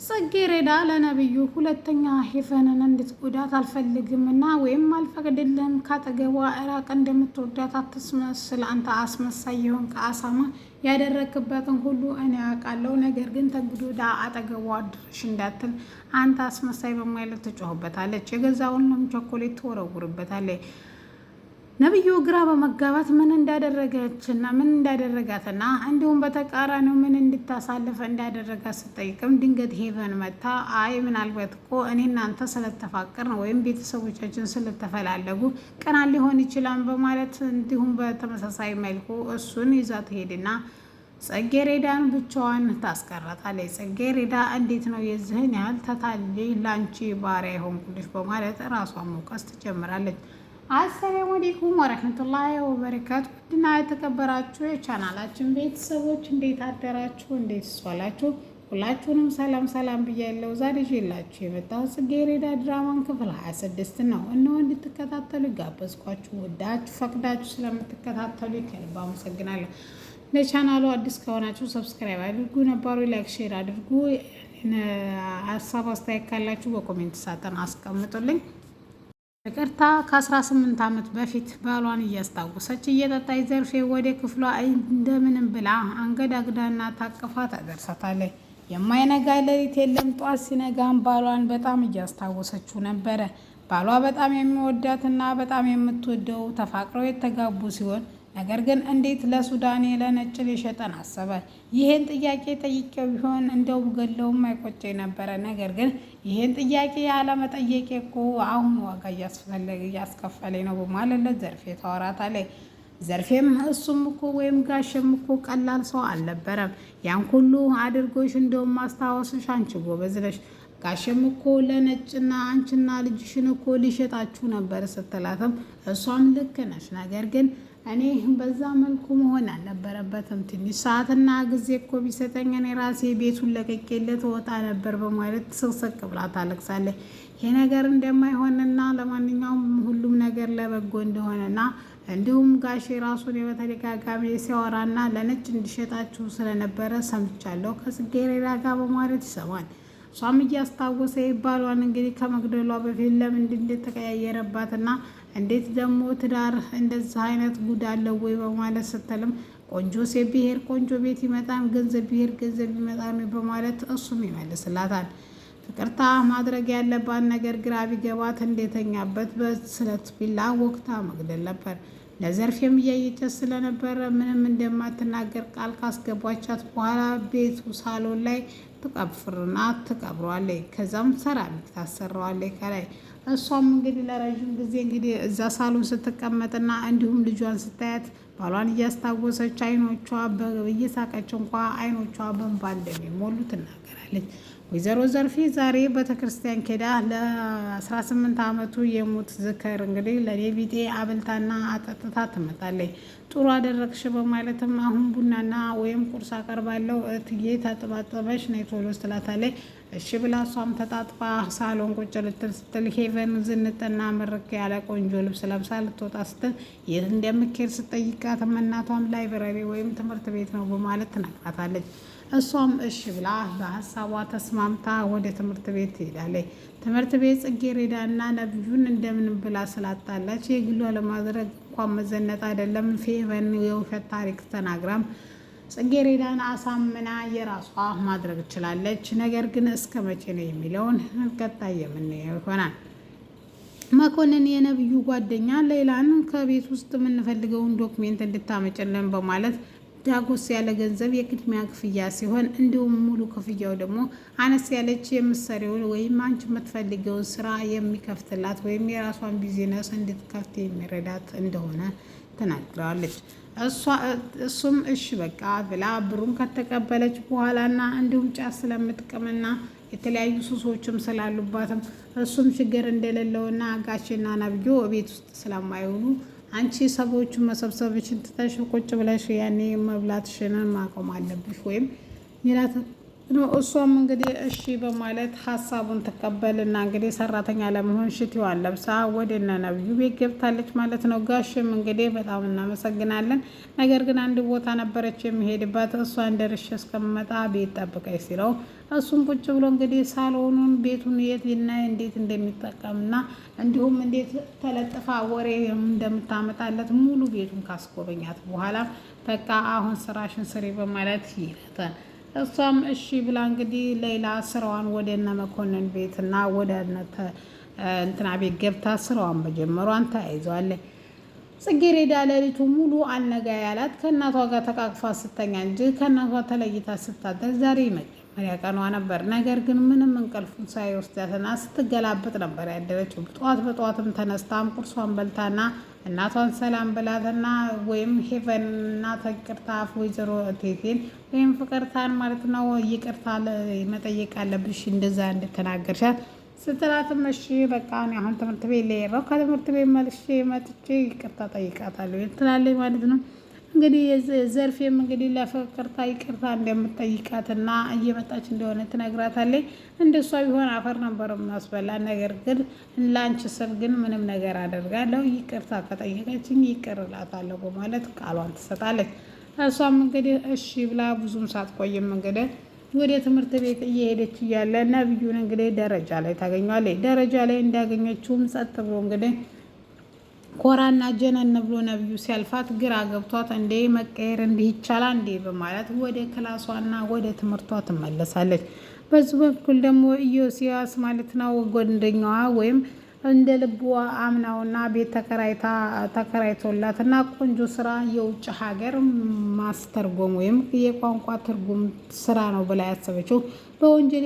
ጽጌረዳ ለነብዩ ሁለተኛ ሄቨንን እንድትጎዳት አልፈልግምና ወይም አልፈቅድልህም፣ ካጠገቧ እራቅ፣ እንደምትወዳት አትስመስል፣ አንተ አስመሳይ የሆንክ አሳማ፣ ያደረክበትን ሁሉ እኔ አውቃለሁ፣ ነገር ግን ተግዶዳ አጠገቧ ድርሽ እንዳትል አንተ አስመሳይ በማለት ትጮህበታለች። የገዛውንም ቸኮሌት ትወረውርበታለች። ነብዩ ግራ በመጋባት ምን እንዳደረገችና ምን እንዳደረጋትና እንዲሁም በተቃራኒው ምን እንድታሳልፈ እንዳደረጋት ስጠይቅም ድንገት ሄቨን መታ አይ ምናልባት እኮ እኔ እናንተ ስለተፋቀርን ወይም ቤተሰቦቻችን ስለተፈላለጉ ቀናት ሊሆን ይችላል በማለት እንዲሁም በተመሳሳይ መልኩ እሱን ይዛ ትሄድና ጽጌረዳን ብቻዋን ታስቀራታለች። ጽጌረዳ እንዴት ነው የዚህን ያህል ተታልዬ ላንቺ ባሪያ የሆንኩልሽ በማለት ራሷን መውቀስ ትጀምራለች። አሰላሙ አለይኩም ወረህመቱላሂ ወበረካቱ። ውድና የተከበራችሁ የቻናላችን ቤተሰቦች እንዴት አደራችሁ? እንዴት ዋላችሁ? ሁላችሁንም ሰላም ሰላም ብያለሁ። ዛሬ ይዤላችሁ የመጣሁት ጽጌረዳ ድራማን ክፍል 26 ነው። እነሆ እንድትከታተሉ ጋበዝኳችሁ። ወዳችሁ ፈቅዳችሁ ስለምትከታተሉ ከልብ አመሰግናለሁ። ለቻናሉ አዲስ ከሆናችሁ ሰብስክራይብ አድርጉ፣ ነባሩ ላይክ፣ ሼር አድርጉ። ሀሳብ አስተያየት ካላችሁ በኮሜንት ሳጥን አስቀምጡልኝ። ፍቅርታ ከ18 ዓመት በፊት ባሏን እያስታወሰች እየጠጣች ዘርፌ ወደ ክፍሏ እንደምንም ብላ አንገዳግዳና ታቅፋ ታደርሳታለች። የማይነጋ ሌሊት የለም። ጧት ሲነጋም ባሏን በጣም እያስታወሰችው ነበረ። ባሏ በጣም የሚወዳትና በጣም የምትወደው ተፋቅረው የተጋቡ ሲሆን ነገር ግን እንዴት ለሱዳኔ ለነጭ ሊሸጠን አሰበ? ይሄን ጥያቄ ጠይቄው ቢሆን እንደው ገለውም አይቆጨኝ ነበረ። ነገር ግን ይሄን ጥያቄ ያለመጠየቄ እኮ አሁን ዋጋ እያስከፈለኝ ነው በማለት ለዘርፌ ታወራታለች። ዘርፌም እሱም እኮ ወይም ጋሸም እኮ ቀላል ሰው አልነበረም። ያን ሁሉ አድርጎሽ እንደውም ማስታወስሽ አንቺ ጎበዝ ነሽ። ጋሸም እኮ ለነጭና አንቺና ልጅሽን እኮ ሊሸጣችሁ ነበር ስትላትም እሷም ልክ ነሽ፣ ነገር ግን እኔ በዛ መልኩ መሆን አልነበረበትም። ትንሽ ሰዓትና ጊዜ እኮ ቢሰጠኝ እኔ ራሴ ቤቱን ለቅቄለት ወጣ ነበር በማለት ስቅስቅ ብላ ታለቅሳለች። ይሄ ነገር እንደማይሆንና ለማንኛውም ሁሉም ነገር ለበጎ እንደሆነና እንዲሁም ጋሼ ራሱን በተደጋጋሚ ሲያወራና ለነጭ እንዲሸጣችሁ ስለነበረ ሰምቻለሁ ከጽጌረዳ ጋር በማለት ይሰማል። እሷም እያስታወሰ ባሏን እንግዲህ ከመግደሏ በፊት ለምንድን እንደተቀያየረባትና እንዴት ደግሞ ትዳር እንደዚህ አይነት ጉድ አለው ወይ በማለት ስትልም ቆንጆ ሴት ብሄር ቆንጆ ቤት ይመጣል፣ ገንዘብ ብሄር ገንዘብ ይመጣል በማለት እሱም ይመልስላታል። ፍቅርታ ማድረግ ያለባት ነገር ግራ ቢገባት እንደተኛበት በስለት ቢላ ወቅታ መግደል ነበር። ለዘርፌም እያየቻት ስለነበረ ምንም እንደማትናገር ቃል ካስገባቻት በኋላ ቤቱ ሳሎን ላይ ትቀብርና ትቀብሯለች። ከዛም ሰራሚክ ታሰራዋለች ከላይ። እሷም እንግዲህ ለረዥም ጊዜ እንግዲህ እዛ ሳሎን ስትቀመጥና እንዲሁም ልጇን ስታያት ባሏን እያስታወሰች አይኖቿ እየሳቀች እንኳ አይኖቿ በእንባ እንደሚሞሉ ትናገራለች። ወይዘሮ ዘርፌ ዛሬ ቤተክርስቲያን ኬዳ ለ18 ዓመቱ የሞት ዝክር እንግዲህ ለኔ ቢጤ አብልታና አጠጥታ ትመጣለች። ጥሩ አደረግሽ በማለትም አሁን ቡናና ወይም ቁርስ አቀርባለሁ እትዬ ታጥባጠበሽ ነይ ቶሎ ትላታለች። እሺ ብላ እሷም ተጣጥባ ሳሎን ቁጭ ልትል ስትል ሄቨን ዝንጥና ምርክ ያለ ቆንጆ ልብስ ለብሳ ልትወጣ ስትል የት እንደምትሄድ ስትጠይቃት እናቷም ላይብረሪ ወይም ትምህርት ቤት ነው በማለት ትነግራታለች። እሷም እሺ ብላ በሀሳቧ ተስማምታ ወደ ትምህርት ቤት ትሄዳለች። ትምህርት ቤት ጽጌረዳና ነብዩን እንደምንም ብላ ስላጣላች የግሏ ለማድረግ እንኳን መዘነጥ አይደለም ሄቨን የውሸት ታሪክ ተናግራም ጽጌረዳን አሳምና የራሷ ማድረግ ትችላለች። ነገር ግን እስከ መቼ ነው የሚለውን ቀጣይ የምናየው ይሆናል። መኮንን የነብዩ ጓደኛ ሌላን ከቤት ውስጥ የምንፈልገውን ዶክሜንት እንድታመጭልን በማለት ዳጎስ ያለ ገንዘብ የቅድሚያ ክፍያ ሲሆን እንዲሁም ሙሉ ክፍያው ደግሞ አነስ ያለች የምትሰሪውን ወይም አንቺ የምትፈልገውን ስራ የሚከፍትላት ወይም የራሷን ቢዝነስ እንድትከፍት የሚረዳት እንደሆነ ተናግራለች። እሱም እሺ በቃ ብላ ብሩን ከተቀበለች በኋላና እንዲሁም ጫት ስለምትቅምና የተለያዩ ሱሶችም ስላሉባትም እሱም ችግር እንደሌለውና ጋሼና ነብዩ ቤት ውስጥ ስለማይውሉ አንቺ ሰዎቹን መሰብሰብሽን ትተሽ ቁጭ ብለሽ ያኔ መብላትሽን ማቆም አለብሽ ወይም ይላት ነው። እሷም እንግዲህ እሺ በማለት ሀሳቡን ተቀበልና እንግዲህ ሰራተኛ ለመሆን ሽቲዋን ለብሳ ወደ እነ ነብዩ ቤት ገብታለች ማለት ነው። ጋሽም እንግዲህ በጣም እናመሰግናለን፣ ነገር ግን አንድ ቦታ ነበረች የሚሄድባት እሷ እንደርሽ እስከምመጣ ቤት ጠብቀኝ ሲለው እሱም ቁጭ ብሎ እንግዲህ ሳሎኑን ቤቱን የትና እንዴት እንደሚጠቀምና እንዲሁም እንዴት ተለጥፋ ወሬ እንደምታመጣለት ሙሉ ቤቱን ካስጎበኛት በኋላ በቃ አሁን ስራሽን ስሪ በማለት ይላታል። እሷም እሺ ብላ እንግዲህ ሌላ ስራዋን ወደ እነ መኮንን ቤትና ወደ እንትና ቤት ገብታ ስራዋን መጀመሯን ተያይዘዋለች። ጽጌረዳ ሌሊቱ ሙሉ አልነጋ ያላት ከእናቷ ጋር ተቃቅፋ ስተኛ እንጂ ከእናቷ ተለይታ ስታደር ዛሬ መጀመሪያ ቀኗ ነበር። ነገር ግን ምንም እንቅልፉን ሳይወስዳትና ስትገላበጥ ነበር ያደረችው። በጠዋትም ተነስታም ቁርሷን በልታና እናቷን ሰላም ብላትና ወይም ሄቨንና ተቅርታ ወይዘሮ ቴቴን ወይም ፍቅርታን ማለት ነው ይቅርታ መጠየቅ አለብሽ እንደዛ እንድትናገርሻት ስትላትም እሺ በቃ እኔ አሁን ትምህርት ቤት ልሄድ ነው፣ ከትምህርት ቤት መልሼ መጥቼ ይቅርታ ጠይቃታለሁ ትላለች ማለት ነው። እንግዲህ ዘርፌም እንግዲህ ለፍቅርታ ይቅርታ እንደምትጠይቃትና እየመጣች እንደሆነ ትነግራታለች። እንደሷ ቢሆን አፈር ነበር የማስበላ፣ ነገር ግን ላንቺ ስል ግን ምንም ነገር አደርጋለሁ፣ ይቅርታ ከጠየቀችኝ ይቅር እላታለሁ በማለት ቃሏን ትሰጣለች። እሷም እንግዲህ እሺ ብላ ብዙም ሳትቆይም እንግዲህ ወደ ትምህርት ቤት እየሄደች እያለ ነብዩን እንግዲህ ደረጃ ላይ ታገኘዋለች። ደረጃ ላይ እንዳገኘችውም ጸጥ ብሎ እንግዲህ ኮራና ጀነን ብሎ ነብዩ ሲያልፋት ግራ ገብቷት እንዴ መቀየር እንዲህ ይቻላል እንዴ በማለት ወደ ክላሷና ወደ ትምህርቷ ትመለሳለች። በዚህ በኩል ደግሞ ኢዮስያስ ማለት ነው ጓደኛዋ ወይም እንደ ልቧ አምናውና ቤት ተከራይቶላትና ቆንጆ ስራ የውጭ ሀገር ማስተርጎም ወይም የቋንቋ ትርጉም ስራ ነው ብላ ያሰበችው በወንጀል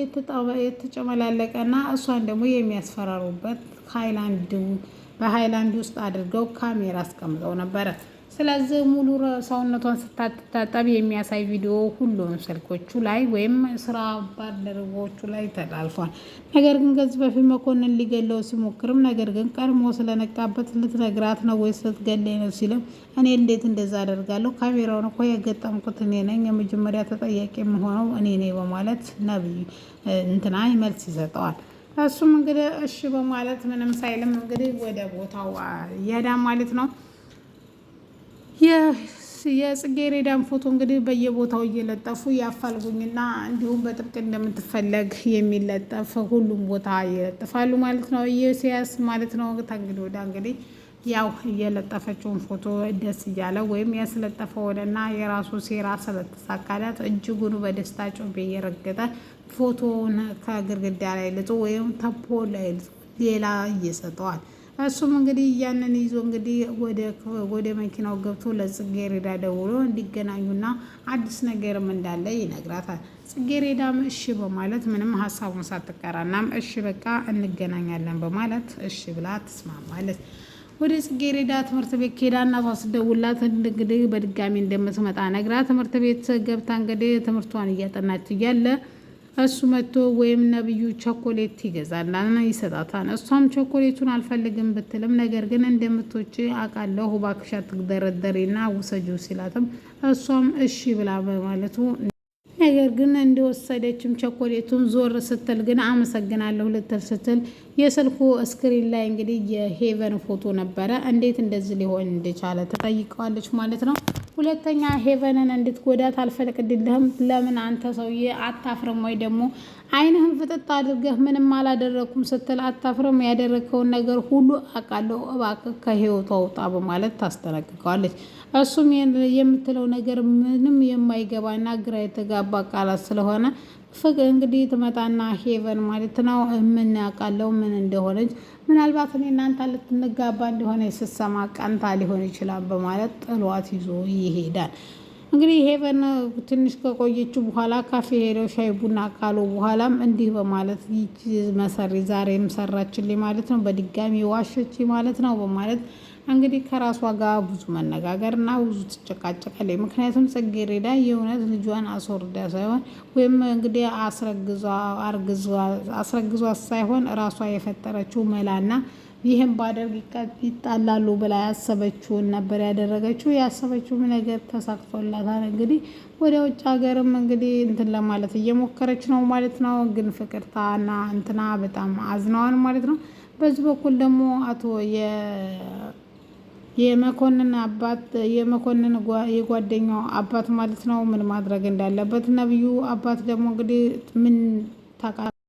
የተጨመላለቀና እሷን ደግሞ የሚያስፈራሩበት በሃይላንድ ውስጥ አድርገው ካሜራ አስቀምጠው ነበረ። ስለዚህ ሙሉ ሰውነቷን ስታታጠብ የሚያሳይ ቪዲዮ ሁሉም ስልኮቹ ላይ ወይም ስራ ባልደረቦቹ ላይ ተላልፏል። ነገር ግን ከዚህ በፊት መኮንን ሊገለው ሲሞክርም ነገር ግን ቀድሞ ስለነቃበት ልትነግራት ነው ወይስ ልትገለኝ ነው ሲልም እኔ እንዴት እንደዛ አደርጋለሁ? ካሜራውን እኮ የገጠምኩት እኔ ነኝ፣ የመጀመሪያ ተጠያቂ የምሆነው እኔ ነኝ በማለት ነብይ እንትና መልስ ይሰጠዋል። እሱም እንግዲህ እሺ በማለት ምንም ሳይልም እንግዲህ ወደ ቦታው ይሄዳል ማለት ነው። የጽጌረዳን ፎቶ እንግዲህ በየቦታው እየለጠፉ ያፋልጉኝና እንዲሁም በጥብቅ እንደምትፈለግ የሚለጠፍ ሁሉም ቦታ ይለጥፋሉ ማለት ነው። ኢዮስያስ ማለት ነው ከእንግዲህ ወዲያ እንግዲህ ያው እየለጠፈችውን ፎቶ ደስ እያለ ወይም ያስለጠፈውንና የራሱ ሴራ ስለተሳካላት እጅጉን በደስታ ጮቤ እየረገጠ ፎቶውን ከግድግዳ ላይ ልጦ ወይም ተፖ ላይ ሌላ እየሰጠዋል። እሱም እንግዲህ ያንን ይዞ እንግዲህ ወደ መኪናው ገብቶ ለጽጌረዳ ደውሎ እንዲገናኙና አዲስ ነገርም እንዳለ ይነግራታል። ጽጌረዳም እሺ በማለት ምንም ሀሳቡን ሳትቀራናም እሺ በቃ እንገናኛለን በማለት እሺ ብላ ትስማማለች። ወደ ጽጌረዳ ትምህርት ቤት ኬዳ እናቷ ስደውላት እንግዲህ በድጋሚ እንደምትመጣ ነግራ ትምህርት ቤት ገብታ እንግዲህ ትምህርቷን እያጠናች እያለ እሱ መጥቶ ወይም ነብዩ ቸኮሌት ይገዛልና ይሰጣታል። እሷም ቸኮሌቱን አልፈልግም ብትልም ነገር ግን እንደምትወጪ አውቃለሁ እባክሽ አትደረደሪና ውሰጂው ሲላትም እሷም እሺ ብላ በማለቱ ነገር ግን እንደወሰደችም ቸኮሌቱን ዞር ስትል ግን አመሰግናለሁ ልትል ስትል የስልኩ ስክሪን ላይ እንግዲህ የሄቨን ፎቶ ነበረ። እንዴት እንደዚህ ሊሆን እንደቻለ ተጠይቀዋለች ማለት ነው። ሁለተኛ ሄቨንን እንድትጎዳት አልፈቅድልህም። ለምን አንተ ሰውዬ አታፍርም ወይ? ደግሞ ዓይንህን ፍጥጥ አድርገህ ምንም አላደረኩም ስትል አታፍርም? ያደረግከውን ነገር ሁሉ አውቃለሁ፣ እባክህ ከህይወቷ ውጣ በማለት ታስጠነቅቀዋለች። እሱም የምትለው ነገር ምንም የማይገባና ግራ የተጋባ ቃላት ስለሆነ እንግዲህ ትመጣና ሄቨን ማለት ነው ምን ያውቃለው ምን እንደሆነች ምናልባት እኔ እናንተ ልትንጋባ እንደሆነ ስትሰማ ቀንታ ሊሆን ይችላል በማለት ጥሏት ይዞ ይሄዳል። እንግዲህ ሄቨን ትንሽ ከቆየችው በኋላ ካፌ ሄደው ሻይ ቡና ካሉ በኋላም እንዲህ በማለት ይቺ መሰሪ ዛሬም ሰራችልኝ ማለት ነው፣ በድጋሚ ዋሸች ማለት ነው በማለት እንግዲህ ከራሷ ጋር ብዙ መነጋገር እና ብዙ ትጨቃጨቃለች። ምክንያቱም ጽጌረዳ የእውነት ልጇን አስወርዳ ሳይሆን ወይም እንግዲህ አስረግዟ ሳይሆን ራሷ የፈጠረችው መላና ይህም ባደርግ ይጣላሉ ብላ ያሰበችውን ነበር ያደረገችው። ያሰበችው ነገር ተሳክቶላታል። እንግዲህ ወደ ውጭ ሀገርም እንግዲህ እንትን ለማለት እየሞከረች ነው ማለት ነው። ግን ፍቅርታና እንትና በጣም አዝነዋል ማለት ነው። በዚህ በኩል ደግሞ አቶ የመኮንን አባት የመኮንን የጓደኛው አባት ማለት ነው ምን ማድረግ እንዳለበት ነብዩ አባት ደግሞ እንግዲህ ምን ታውቃለህ